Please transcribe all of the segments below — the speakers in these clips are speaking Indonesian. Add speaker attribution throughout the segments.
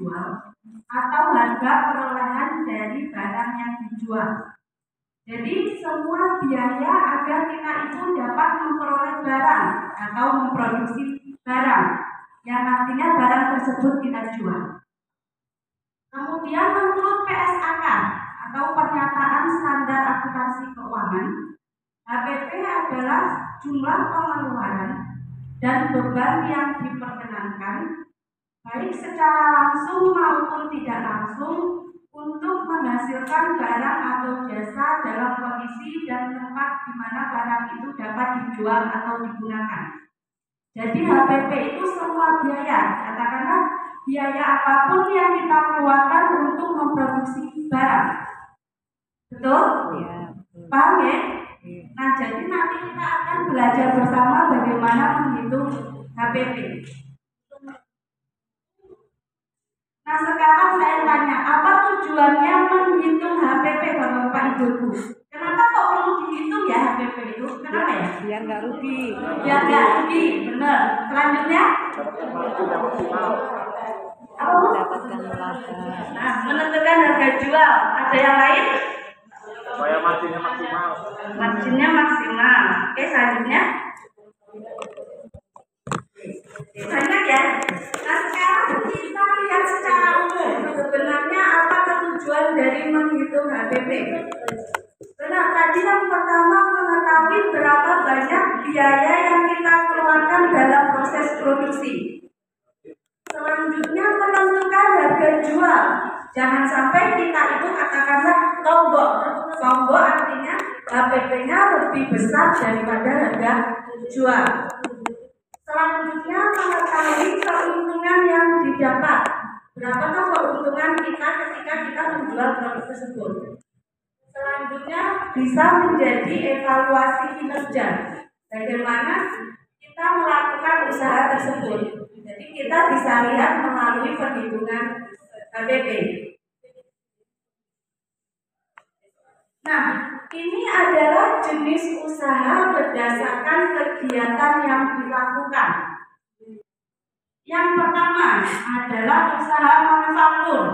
Speaker 1: dijual atau harga perolehan dari barang yang dijual. Jadi semua biaya agar kita itu dapat memperoleh barang atau memproduksi barang yang nantinya barang tersebut kita jual. Kemudian menurut PSAK atau Pernyataan Standar Akuntansi Keuangan, HPP adalah jumlah pengeluaran dan beban yang diperkenankan baik secara langsung maupun tidak langsung untuk menghasilkan barang atau jasa dalam kondisi dan tempat di mana barang itu dapat dijual atau digunakan. Jadi HPP itu semua biaya, katakanlah biaya apapun yang kita keluarkan untuk memproduksi barang. Betul?
Speaker 2: Ya.
Speaker 1: Paham ya? Nah, jadi nanti kita akan belajar bersama bagaimana menghitung HPP. Nah, sekarang saya tanya, apa tujuannya menghitung HPP Bapak Ibu? Kenapa kok perlu dihitung ya HPP itu? Kenapa ya?
Speaker 2: Biar nggak rugi.
Speaker 1: Biar nggak rugi, benar. Selanjutnya? Apa Bu?
Speaker 2: Mendapatkan laba.
Speaker 1: Nah, menentukan harga jual. Ada yang lain?
Speaker 3: Supaya marginnya maksimal.
Speaker 1: Marginnya maksimal. Oke, selanjutnya. Banyak ya. Nah, sekarang kita lihat secara umum sebenarnya apa tujuan dari menghitung HPP. Benar, tadi yang pertama mengetahui berapa banyak biaya yang kita keluarkan dalam proses produksi. Selanjutnya menentukan harga jual. Jangan sampai kita itu katakanlah tombok. Tombok artinya HPP-nya lebih besar daripada harga jual. Selanjutnya mengetahui keuntungan yang didapat. Berapakah keuntungan kita ketika kita menjual produk tersebut. Selanjutnya bisa menjadi evaluasi kinerja. Bagaimana kita melakukan usaha tersebut. Jadi kita bisa lihat melalui perhitungan HPP. Nah, ini adalah jenis usaha berdasarkan kegiatan yang dilakukan. Yang pertama adalah usaha manufaktur.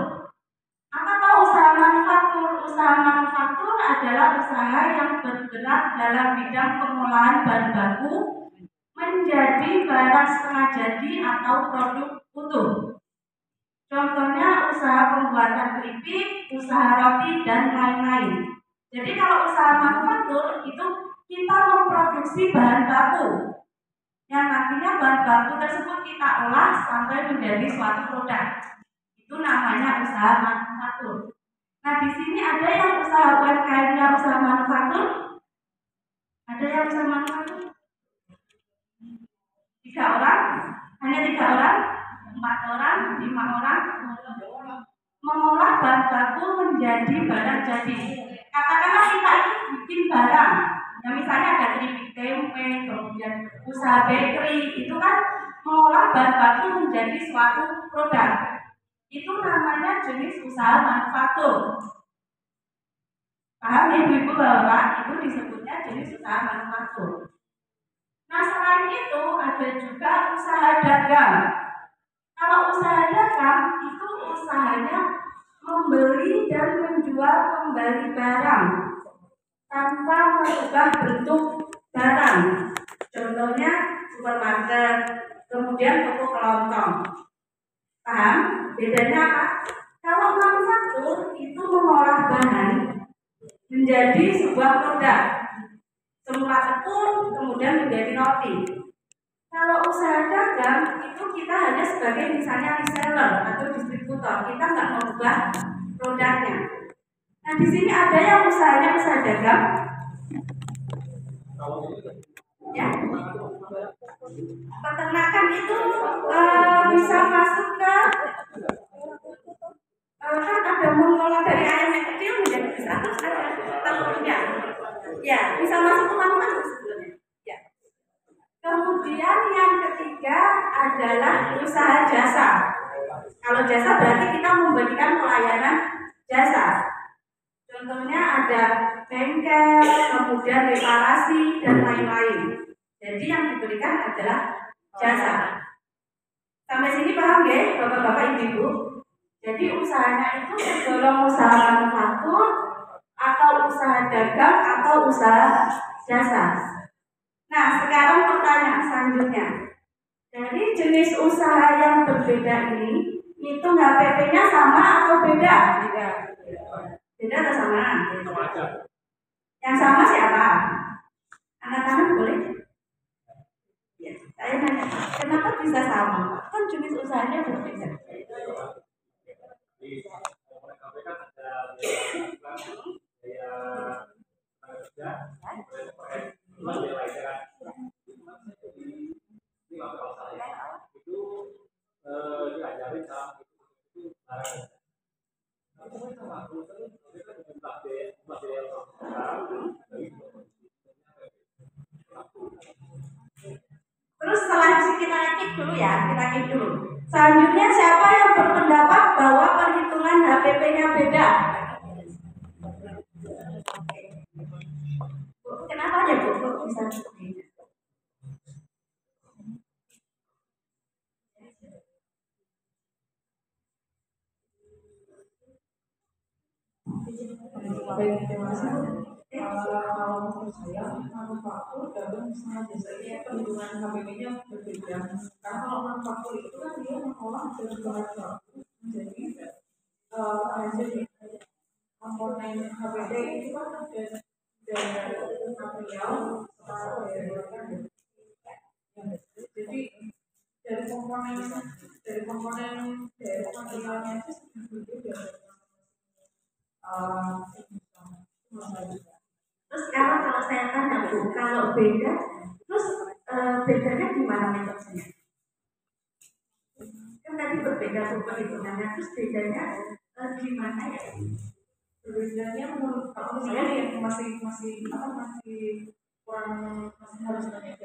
Speaker 1: Apa tahu usaha manufaktur? Usaha manufaktur adalah usaha yang bergerak dalam bidang pengolahan bahan baku menjadi barang setengah jadi atau produk utuh. Contohnya usaha pembuatan keripik, usaha roti, dan lain-lain. Jadi kalau usaha manufaktur itu kita memproduksi bahan baku yang nantinya bahan baku tersebut kita olah sampai menjadi suatu produk. Itu namanya usaha manufaktur. Nah, di sini ada yang usaha UMKM-nya usaha manufaktur? Ada yang usaha manufaktur? 3 orang? Hanya 3 orang? 4 orang? 5 orang? Mengolah bahan baku menjadi barang jadi. Katakanlah kita itu bikin barang. Ya, misalnya ada keripik tempe, kemudian usaha bakery, itu kan mengolah bahan baku menjadi suatu produk. Itu namanya jenis usaha manufaktur. Paham ibu-ibu bapak? Itu disebutnya jenis usaha manufaktur. Nah, selain itu ada juga usaha dagang. Kalau usaha dagang itu usahanya membeli dan menjual kembali barang tanpa merubah bentuk barang. Contohnya supermarket, kemudian toko kelontong. Paham? Bedanya apa? Kalau manufaktur itu mengolah bahan menjadi sebuah produk. Semula tepung kemudian menjadi roti. Kalau usaha dagang itu kita hanya sebagai misalnya reseller atau distributor, kita nggak merubah produknya. Nah, di sini ada yang usahanya usaha dagang, ya. Peternakan itu bisa masuk ke kan ada mengolah dari ayam yang kecil menjadi besar, terus ada telurnya, ya bisa masuk ke manufaktur sebelumnya. Ya. Kemudian yang ketiga adalah usaha jasa. Kalau jasa berarti kita memberikan pelayanan jasa. Contohnya ada bengkel, kemudian reparasi dan lain-lain. Jadi yang diberikan adalah jasa. Sampai sini paham ya, bapak-bapak, ibu-ibu? Jadi usahanya itu tergolong usaha manufaktur atau usaha dagang atau usaha jasa. Nah, sekarang pertanyaan selanjutnya. Dari jenis usaha yang berbeda ini, hitung HPP-nya sama atau beda? Beda. Beda atau sama?
Speaker 3: Sama aja.
Speaker 1: Yang sama siapa? Angkat tangan boleh? Ya, saya nanya, kenapa bisa sama? Kan jenis usahanya berbeda.
Speaker 3: Di KPK kan ada biaya kerja, plus biaya lainnya kan. Ini kalau saya itu diajarin sama itu barang.
Speaker 1: Terus setelah kita keep dulu ya, kita keep dulu. Selanjutnya siapa yang berpendapat bahwa perhitungan HPP-nya beda? Kenapa ya Bu? Kok bisa seperti itu?
Speaker 2: Kalau menurut saya manufaktur dagang sama biasanya perhitungan HPP-nya berbeda. Karena kalau manufaktur itu kan dia mengolah dari bahan baku menjadi hasil komponen HPP itu kan ada dari material jadi dari komponen dari materialnya itu sudah berbeda.
Speaker 1: Terus kalau saya tanya Bu, kalau beda, terus bedanya di mana metodenya? Kan tadi berbeda tuh perhitungannya, terus bedanya gimana ya?
Speaker 2: Bedanya menurut saya yang masih kurang, masih harus banyak